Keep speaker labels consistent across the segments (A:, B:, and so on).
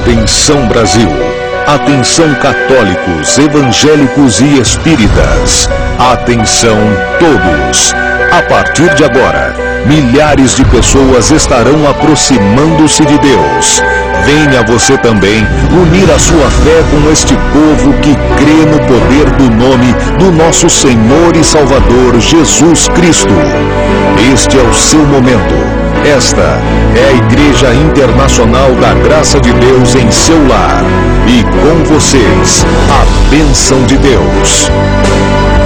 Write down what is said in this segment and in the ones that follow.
A: Atenção Brasil, atenção católicos, evangélicos e espíritas, atenção todos. A partir de agora, milhares de pessoas estarão aproximando-se de Deus. Venha você também unir a sua fé com este povo que crê no poder do nome do nosso Senhor e Salvador Jesus Cristo. Este é o seu momento. Esta é a Igreja Internacional da Graça de Deus em seu lar. E com vocês, a bênção de Deus.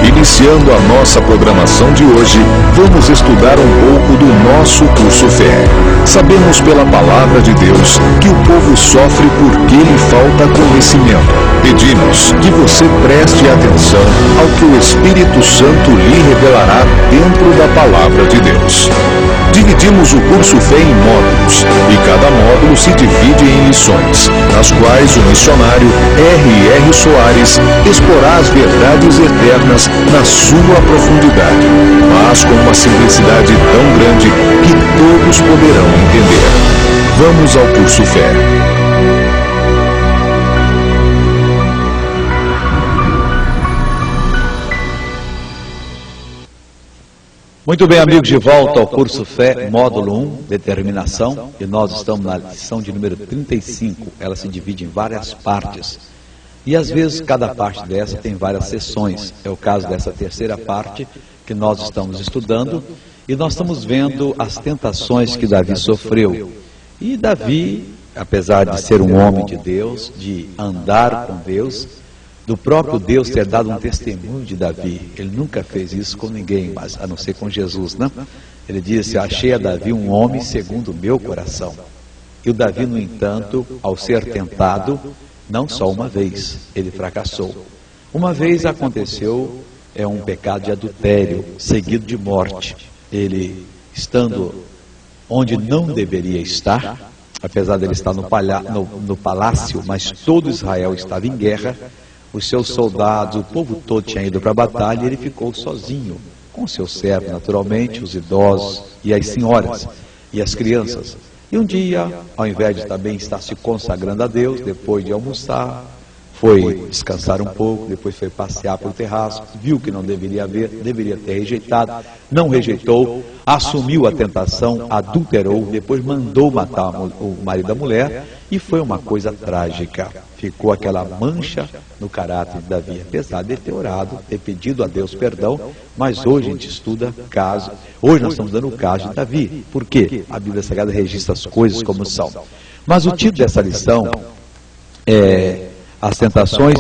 A: Iniciando a nossa programação de hoje, vamos estudar um pouco do nosso curso Fé. Sabemos pela palavra de Deus que o povo sofre porque lhe falta conhecimento. Pedimos que você preste atenção ao que o Espírito Santo lhe revelará dentro da palavra de Deus. Dividimos o curso Fé em módulos, e cada módulo se divide em lições, nas quais o missionário R.R. Soares exporá as verdades eternas na sua profundidade, mas com uma simplicidade tão grande que todos poderão entender. Vamos ao curso Fé.
B: Muito bem, amigos, de volta ao curso Fé, módulo 1, Determinação, e nós estamos na lição de número 35. Ela se divide em várias partes, e às vezes cada parte dessa tem várias sessões. É o caso dessa terceira parte que nós estamos estudando, e nós estamos vendo as tentações que Davi sofreu. E Davi, apesar de ser um homem de Deus, de andar com Deus, do próprio Deus ter dado um testemunho de Davi. Ele nunca fez isso com ninguém, mas a não ser com Jesus, né? Ele disse: achei a Davi um homem segundo o meu coração. E o Davi, no entanto, ao ser tentado, não só uma vez, ele fracassou. Uma vez aconteceu um pecado de adultério, seguido de morte. Ele, estando onde não deveria estar, apesar dele estar no palácio, mas todo Israel estava em guerra, os seus soldados, o povo todo tinha ido para a batalha, e ele ficou sozinho, com seus servos, naturalmente, os idosos e as senhoras e as crianças. E um dia, ao invés de também estar se consagrando a Deus, depois de almoçar, foi descansar um pouco, depois foi passear pelo terraço, viu que não deveria haver, deveria ter rejeitado, não rejeitou, assumiu a tentação, adulterou, depois mandou matar o marido da mulher, e foi uma coisa trágica. Ficou aquela mancha no caráter de Davi, apesar de ter orado, ter pedido a Deus perdão, mas hoje a gente estuda caso, hoje nós estamos dando o caso de Davi. Por quê? A Bíblia Sagrada registra as coisas como são. Mas o título dessa lição é as tentações,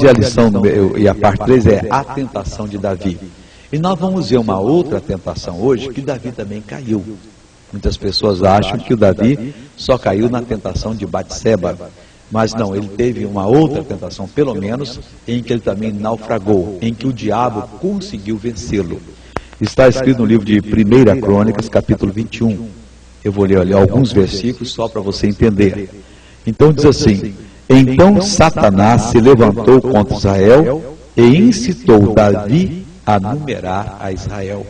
B: e a parte 3 é a tentação de Davi. E nós vamos ver uma outra tentação hoje, que Davi também caiu. Muitas pessoas acham que o Davi só caiu na tentação de Batseba, mas não, ele teve uma outra tentação, pelo menos, em que ele também naufragou, em que o diabo conseguiu vencê-lo. Está escrito no livro de 1 Crônicas, capítulo 21. Eu vou ler ali alguns versículos só para você entender. Então diz assim: então Satanás se levantou contra Israel e incitou Davi a numerar a Israel.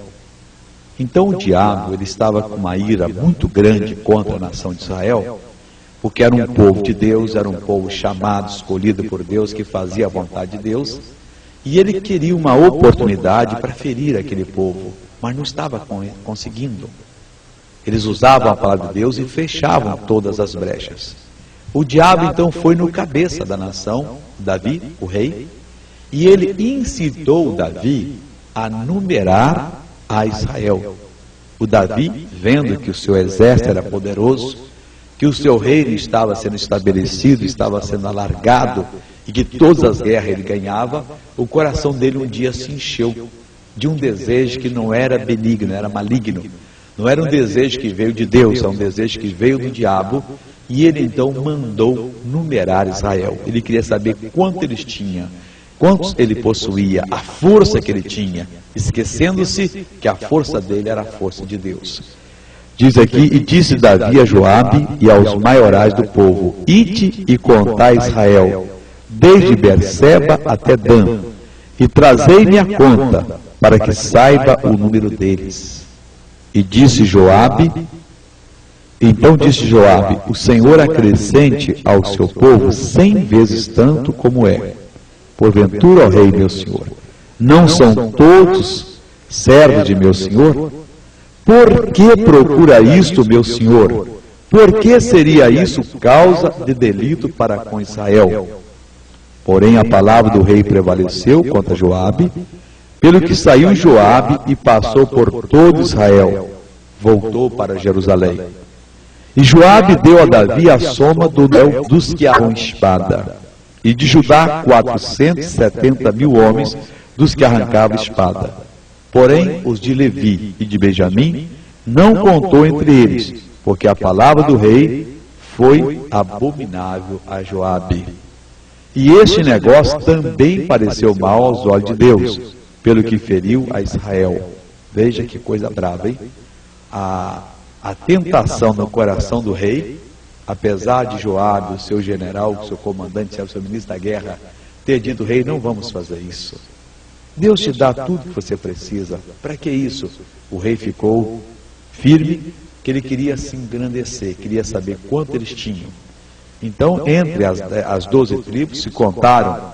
B: Então o diabo, ele estava com uma ira muito grande contra a nação de Israel, porque era um povo de Deus, era um povo chamado, escolhido por Deus, que fazia a vontade de Deus, e ele queria uma oportunidade para ferir aquele povo, mas não estava conseguindo. Eles usavam a palavra de Deus e fechavam todas as brechas. O diabo então foi no cabeça da nação, Davi, o rei, e ele incitou Davi a numerar a Israel. O Davi, vendo que o seu exército era poderoso, que o seu reino estava sendo estabelecido, estava sendo alargado, e que todas as guerras ele ganhava, o coração dele um dia se encheu de um desejo que não era benigno, era maligno. Não era um desejo que veio de Deus, era um desejo que veio do diabo, e ele então mandou numerar Israel. Ele queria saber quanto eles tinham, quantos ele possuía, a força que ele tinha, esquecendo-se que a força dele era a força de Deus. Diz aqui: e disse Davi a Joabe e aos maiorais do povo: ide e contai Israel, desde Berseba até Dan, e trazei-me a conta, para que saiba o número deles. E disse Joabe: Então disse Joabe: o Senhor acrescente ao seu povo 100 vezes tanto como é. Porventura, ó rei meu senhor, não são todos servos de meu senhor? Por que procura isto, meu senhor? Por que seria isso causa de delito para com Israel? Porém a palavra do rei prevaleceu contra Joabe, pelo que saiu Joabe e passou por todo Israel, voltou para Jerusalém. E Joabe deu a Davi a soma dos que arrancam espada, e de Judá 470.000 homens dos que arrancavam espada. Porém os de Levi e de Benjamim não contou entre eles, porque a palavra do rei foi abominável a Joabe. E este negócio também pareceu mal aos olhos de Deus, pelo que feriu a Israel. Veja que coisa brava, hein? A tentação no coração do rei, apesar de Joabe, o seu general, o seu comandante, o seu ministro da guerra, ter dito: rei, não vamos fazer isso. Deus te dá tudo que você precisa. Para que isso? O rei ficou firme, que ele queria se engrandecer, queria saber quanto eles tinham. Então, entre as 12 tribos, se contaram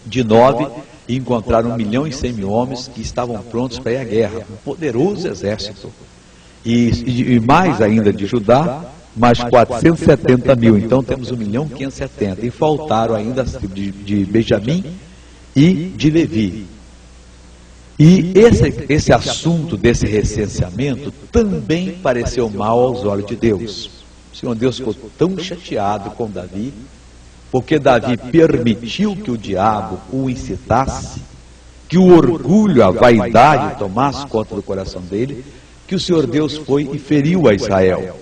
B: de 9 e encontraram 1.100.000 homens que estavam prontos para ir à guerra. Um poderoso exército. E mais ainda de Judá, mais 470.000. Então, temos 1.570.000. E faltaram ainda as tribos de Benjamim e de Levi. E esse assunto desse recenseamento também pareceu mal aos olhos de Deus. O Senhor Deus ficou tão chateado com Davi, porque Davi permitiu que o diabo o incitasse, que o orgulho, a vaidade tomasse conta do coração dele, que o Senhor Deus foi e feriu a Israel.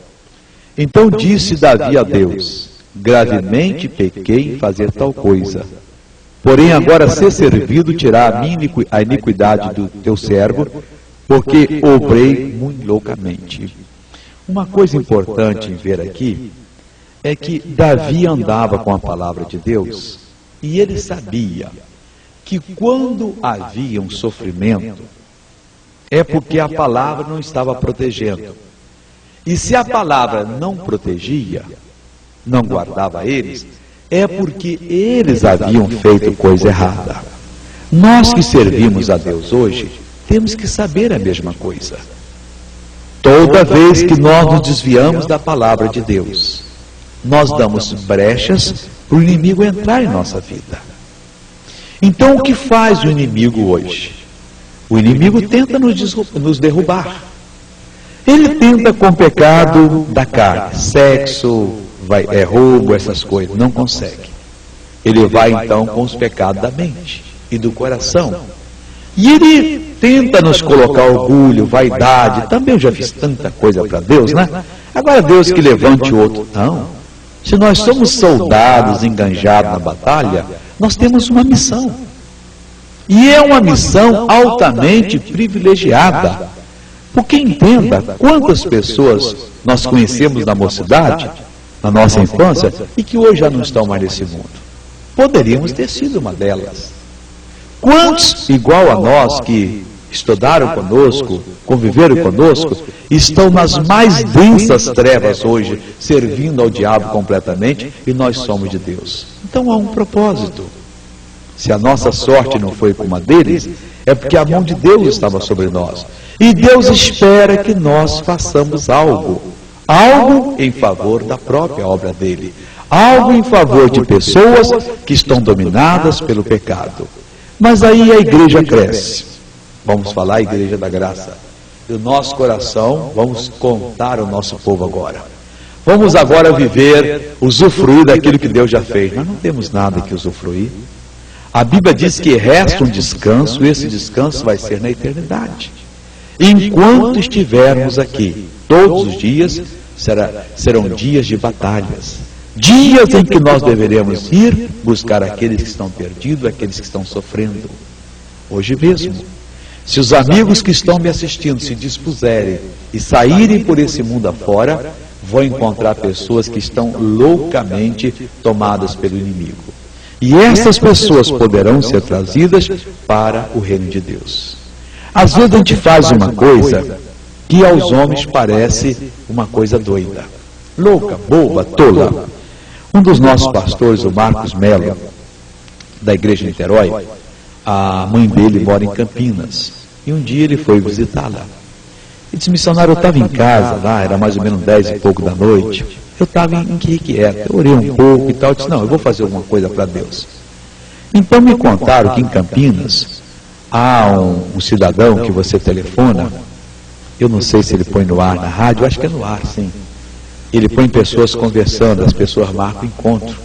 B: Então disse Davi a Deus: gravemente pequei em fazer tal coisa. Porém agora ser servido tirar a iniquidade do teu servo, porque obrei muito loucamente. Uma coisa importante em ver aqui é que Davi andava com a palavra de Deus e ele sabia que quando havia um sofrimento é porque a palavra não estava protegendo. E se a palavra não protegia, não guardava eles, é porque eles haviam feito coisa errada. Nós que servimos a Deus hoje, temos que saber a mesma coisa. Toda vez que nós nos desviamos da palavra de Deus, nós damos brechas para o inimigo entrar em nossa vida. Então o que faz o inimigo hoje? O inimigo tenta nos derrubar. Ele tenta com o pecado da carne, sexo, roubo, essas coisas, não consegue. Ele vai então com os pecados da mente e do coração. E ele tenta nos colocar orgulho, vaidade. Também eu já fiz tanta coisa para Deus, né? Agora Deus que levante o outro. Não. Se nós somos soldados enganjados na batalha, nós temos uma missão. E é uma missão altamente privilegiada. Porque entenda quantas pessoas nós conhecemos na mocidade, na nossa infância, e que hoje já não estão mais nesse mundo. Poderíamos ter sido uma delas. Quantos, igual a nós, que estudaram conosco, conviveram conosco, estão nas mais densas trevas hoje, servindo ao diabo completamente, e nós somos de Deus? Então há um propósito. Se a nossa sorte não foi como a deles, é porque a mão de Deus estava sobre nós. E Deus espera que nós façamos algo em favor da própria obra dele, algo em favor de pessoas que estão dominadas pelo pecado. Mas aí a igreja cresce. Vamos falar a igreja da graça. E o nosso coração, vamos contar o nosso povo agora. Vamos agora viver, usufruir daquilo que Deus já fez. Nós não temos nada que usufruir. A Bíblia diz que resta um descanso, e esse descanso vai ser na eternidade. Enquanto estivermos aqui, todos os dias serão dias de batalhas. Dias em que nós deveremos ir buscar aqueles que estão perdidos, aqueles que estão sofrendo. Hoje mesmo, se os amigos que estão me assistindo se dispuserem e saírem por esse mundo afora, vão encontrar pessoas que estão loucamente tomadas pelo inimigo. E essas pessoas poderão ser trazidas para o reino de Deus. Às vezes a gente faz uma coisa que aos homens parece uma coisa doida, louca, boba, tola. Um dos nossos pastores, o Marcos Melo, da igreja de Niterói, a mãe dele mora em Campinas, e um dia ele foi visitá-la. Ele disse: missionário, eu estava em casa lá, era mais ou menos 10 e pouco da noite, eu estava em Quiriqueta, eu orei um pouco e tal, eu disse: não, eu vou fazer alguma coisa para Deus. Então me contaram que em Campinas há um cidadão que você telefona, eu não sei se ele põe no ar na rádio, acho que é no ar, sim. Ele põe pessoas conversando, as pessoas marcam encontro.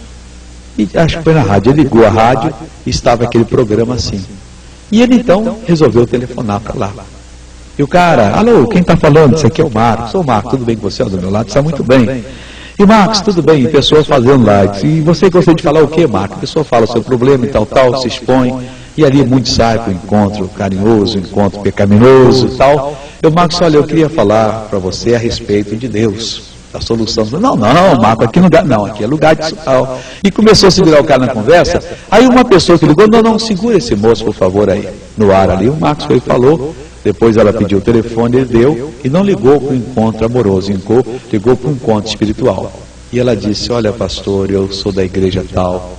B: E acho que foi na rádio, ele ligou a rádio e estava aquele programa assim. E ele então resolveu telefonar para lá. E o cara: alô, quem está falando? Isso aqui é o Marcos. Sou o Marcos, tudo bem com você? Do meu lado, está muito bem. E Marcos, tudo bem? E pessoas fazendo likes. E você gostaria de falar o quê, Marcos? A pessoa fala o seu problema e tal, se expõe. E ali muitos saem para o encontro carinhoso, o encontro pecaminoso e tal. Eu, Marcos, olha, eu queria falar para você a respeito de Deus, da solução. Não, Marcos, aqui não, aqui é lugar de tal. E começou a segurar o cara na conversa. Aí uma pessoa que ligou: não, segura esse moço, por favor, aí, no ar ali. O Marcos foi e falou. Depois ela pediu o telefone, ele deu, e não ligou para o encontro amoroso, ligou para o encontro espiritual. E ela disse: olha, pastor, eu sou da igreja tal,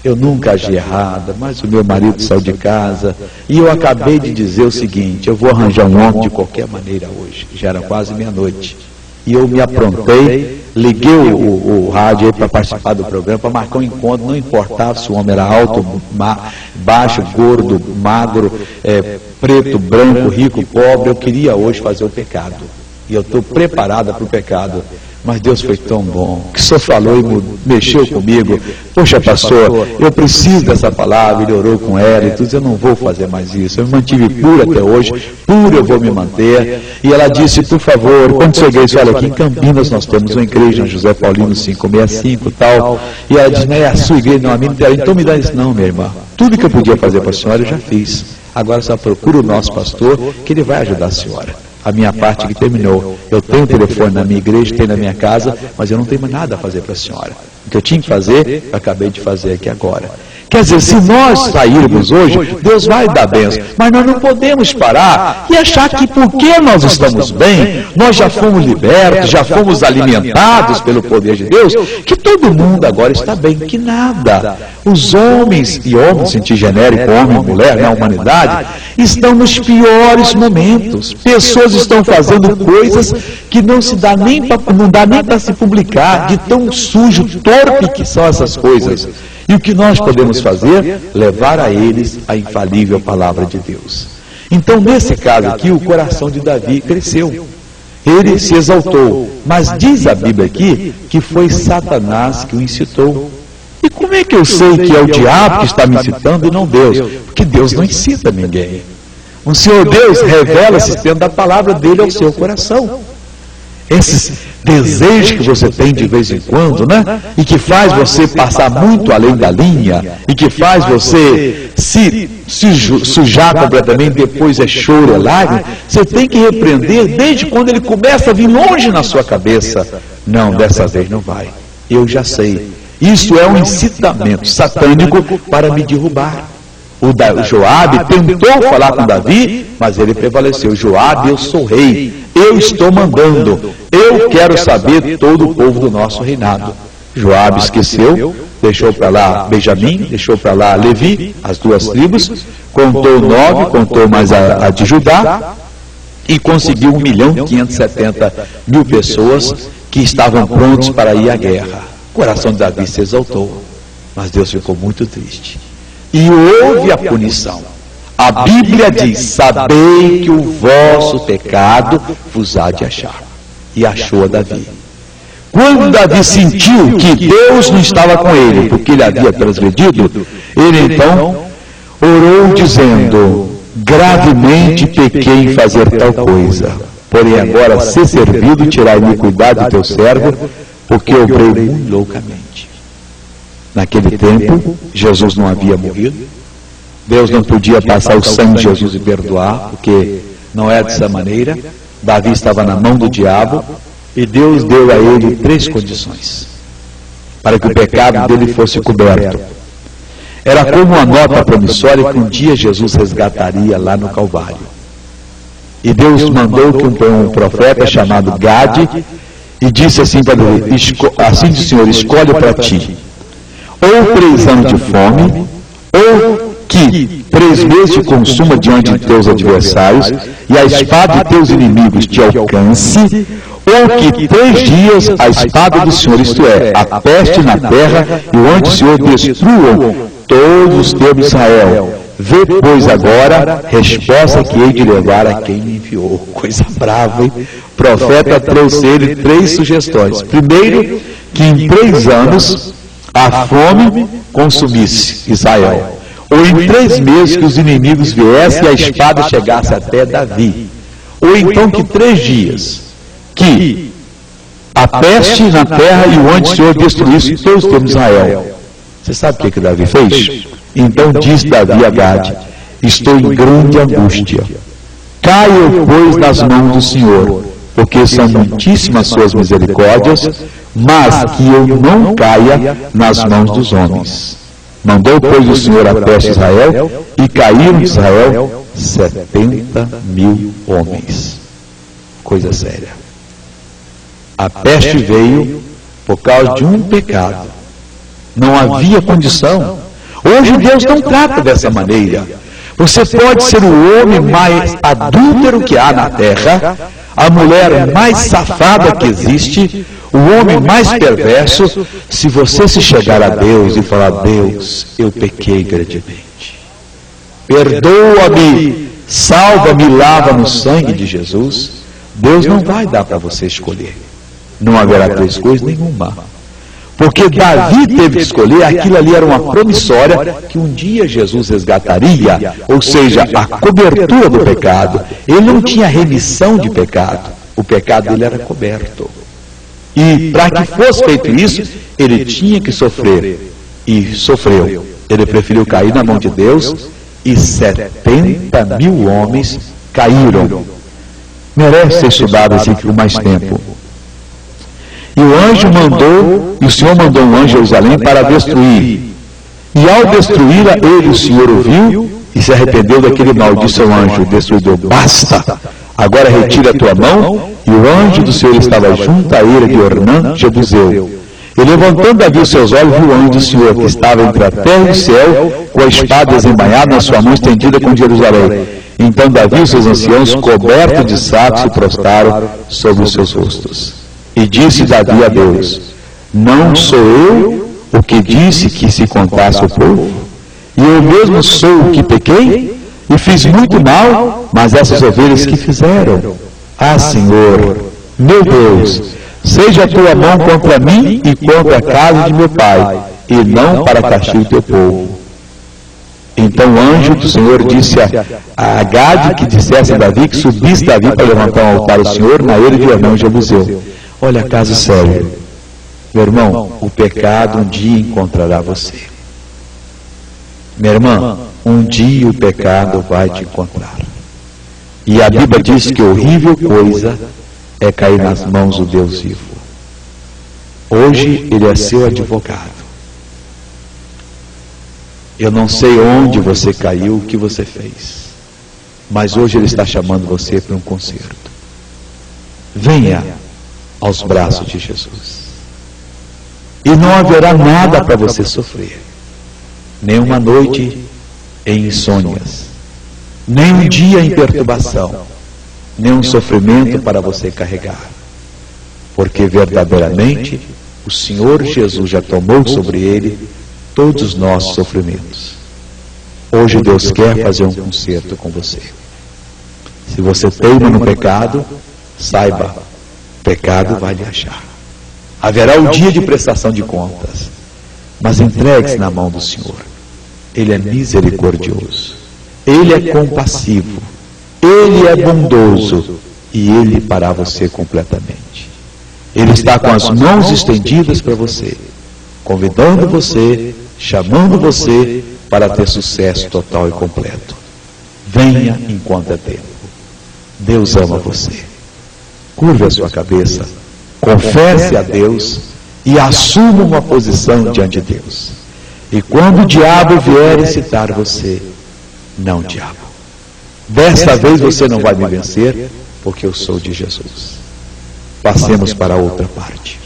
B: eu nunca agi errada, mas o meu marido saiu de casa, e eu acabei de dizer o seguinte: eu vou arranjar um homem de qualquer maneira hoje. Já era quase meia-noite. E eu me aprontei, liguei o rádio aí para participar do programa, para marcar um encontro, não importava se o homem era alto, baixo, gordo, magro, preto, branco, rico, pobre, eu queria hoje fazer o pecado. E eu estou preparada para o pecado. Mas Deus foi tão bom, que o senhor falou e mexeu comigo. Poxa, pastor, eu preciso dessa palavra. Ele orou com ela e tudo. Eu não vou fazer mais isso. Eu me mantive pura até hoje, pura eu vou me manter. E ela disse: por favor, quando cheguei, olha, aqui em Campinas nós temos uma igreja, José Paulino 565 e tal. E ela disse: não é a sua igreja, não, a minha. Então me dá isso. Não, minha irmã, tudo que eu podia fazer para a senhora eu já fiz. Agora só procura o nosso pastor, que ele vai ajudar a senhora. A minha parte que terminou. Eu tenho telefone na minha igreja, tenho na minha casa, mas eu não tenho mais nada a fazer para a senhora. O que eu tinha que fazer, eu acabei de fazer aqui agora. Quer dizer, se nós sairmos hoje, Deus vai dar bênção, mas nós não podemos parar e achar que porque nós estamos bem, nós já fomos libertos, já fomos alimentados pelo poder de Deus, que todo mundo agora está bem, que nada. Os homens, e homens, sentido genérico, homem e mulher, na humanidade, estão nos piores momentos. Pessoas estão fazendo coisas que não dá nem para se publicar, de tão sujo, torpe que são essas coisas. E o que nós podemos fazer? Levar a eles a infalível palavra de Deus. Então, nesse caso aqui, o coração de Davi cresceu. Ele se exaltou. Mas diz a Bíblia aqui que foi Satanás que o incitou. E como é que eu sei que é o diabo que está me incitando e não Deus? Porque Deus não incita ninguém. O Senhor Deus revela-se dentro da palavra dele ao seu coração. Esses desejos que você tem de vez em quando, né? E que faz você passar muito além da linha, e que faz você se sujar completamente, depois é choro, é lágrima, você tem que repreender desde quando ele começa a vir longe na sua cabeça. Não, dessa vez não vai. Eu já sei. Isso é um incitamento satânico para me derrubar. O Joabe tentou falar com Davi, mas ele prevaleceu. Joabe, eu sou rei, eu estou mandando, eu quero saber todo o povo do nosso reinado. Joabe esqueceu, deixou para lá Benjamim, deixou para lá Levi, as duas tribos, contou 9, contou mais a de Judá, e conseguiu 1.570.000 pessoas que estavam prontos para ir à guerra. O coração de Davi se exaltou, mas Deus ficou muito triste. E houve a punição. A Bíblia diz: sabei que o vosso pecado vos há de achar. E achou a Davi. Quando Davi sentiu que Deus não estava com ele, porque ele havia transgredido, ele então orou dizendo: gravemente pequei em fazer tal coisa, porém agora, se servido, tirai a iniquidade do teu servo, porque eu obrei muito loucamente. Naquele tempo, Jesus não havia morrido. Deus não podia passar o sangue de Jesus e perdoar, porque não é dessa maneira. Davi estava na mão do diabo, e Deus deu a ele 3 condições para que o pecado dele fosse coberto. Era como uma nota promissória que um dia Jesus resgataria lá no Calvário. E Deus mandou que um profeta chamado Gade, e disse assim para ele: assim diz o Senhor, escolhe para ti, ou 3 anos de fome, ou que 3 meses te consuma diante de teus adversários, e a espada de teus inimigos te alcance, ou que 3 dias a espada do Senhor, isto é, a peste na terra, e o anjo do Senhor destruam todos os teus de Israel. Vê, pois, agora, resposta que hei de levar a quem me enviou. Coisa brava, hein? O profeta trouxe ele 3 sugestões. Primeiro, que em 3 anos a fome consumisse Israel. Ou em 3 meses que os inimigos viessem e a espada chegasse até Davi. Ou então que 3 dias que a peste na terra e o anjo do Senhor destruísse todos os de Israel. Você sabe o que Davi fez? Então disse Davi a Gade: estou em grande angústia. Caia eu, pois, nas mãos do Senhor, porque são muitíssimas suas misericórdias, mas que eu não caia nas mãos dos homens. Mandou, pois, o Senhor a peste a Israel, e caíram de Israel 70.000 homens. Coisa séria. A peste veio por causa de um pecado. Não havia condição. Hoje Deus não trata dessa maneira. Você pode ser o homem mais adúltero que há na terra, a mulher mais safada que existe, o homem mais perverso, se você se chegar a Deus e falar: Deus, eu pequei grandemente, perdoa-me, salva-me, lava no sangue de Jesus, Deus não vai dar para você escolher. Não haverá 3 coisas nenhuma. Porque Davi teve que escolher, aquilo ali era uma promissória que um dia Jesus resgataria, ou seja, a cobertura do pecado. Ele não tinha remissão de pecado, o pecado dele era coberto. E para que fosse feito isso, ele tinha que sofrer, e sofreu. Ele preferiu cair na mão de Deus, e 70.000 homens caíram. Merece ser estudado assim por mais tempo. E o anjo mandou, e o Senhor mandou um anjo a Jerusalém para destruir. E ao destruí-la, ele, o Senhor, ouviu e se arrependeu daquele mal. Disse ao anjo destruidor: basta, agora retira a tua mão. E o anjo do Senhor estava junto à eira de Ornã, Jebuseu. E levantando Davi os seus olhos, viu o anjo do Senhor, que estava entre a terra e o céu, com a espada desembainhada na sua mão estendida com Jerusalém. Então Davi e os seus anciãos, cobertos de sacos, se prostraram sobre os seus rostos. E disse Davi a Deus: não sou eu o que disse que se contasse o povo? E eu mesmo sou o que pequei? E fiz muito mal, mas essas ovelhas que fizeram? Ah, Senhor, meu Deus, seja a tua mão contra mim e contra a casa de meu pai, e não para castigo teu povo. Então o anjo do Senhor disse a Gade que dissesse a Davi que subisse Davi para levantar um altar ao Senhor na eira de Ornã, Jebuseu. Olha, caso sério, meu irmão, o pecado um dia encontrará você. Minha irmã, um dia o pecado vai te encontrar. E a Bíblia diz que horrível coisa é cair nas mãos do Deus vivo. Hoje ele é seu advogado. Eu não sei onde você caiu, o que você fez, mas hoje ele está chamando você para um concerto. Venha aos braços de Jesus. E não haverá nada para você sofrer. Nem uma noite em insônias, nem um dia em perturbação, nem um sofrimento para você carregar. Porque verdadeiramente o Senhor Jesus já tomou sobre ele todos os nossos sofrimentos. Hoje Deus quer fazer um concerto com você. Se você teima no pecado, saiba, o pecado vai lhe achar. Haverá o dia de prestação de contas, mas entregue-se na mão do Senhor. Ele é misericordioso, Ele é compassivo, Ele é bondoso, e Ele fará você completamente. Ele está com as mãos estendidas para você, convidando você, chamando você para ter sucesso total e completo. Venha enquanto é tempo. Deus ama você. Curve a sua cabeça, confesse a Deus e assuma uma posição diante de Deus. E quando o diabo vier incitar você, não, diabo, Desta vez você não vai me vencer, porque eu sou de Jesus. Passemos para a outra parte.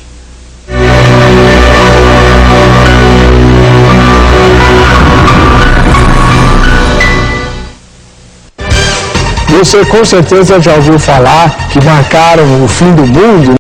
C: Você com certeza já ouviu falar que marcaram o fim do mundo.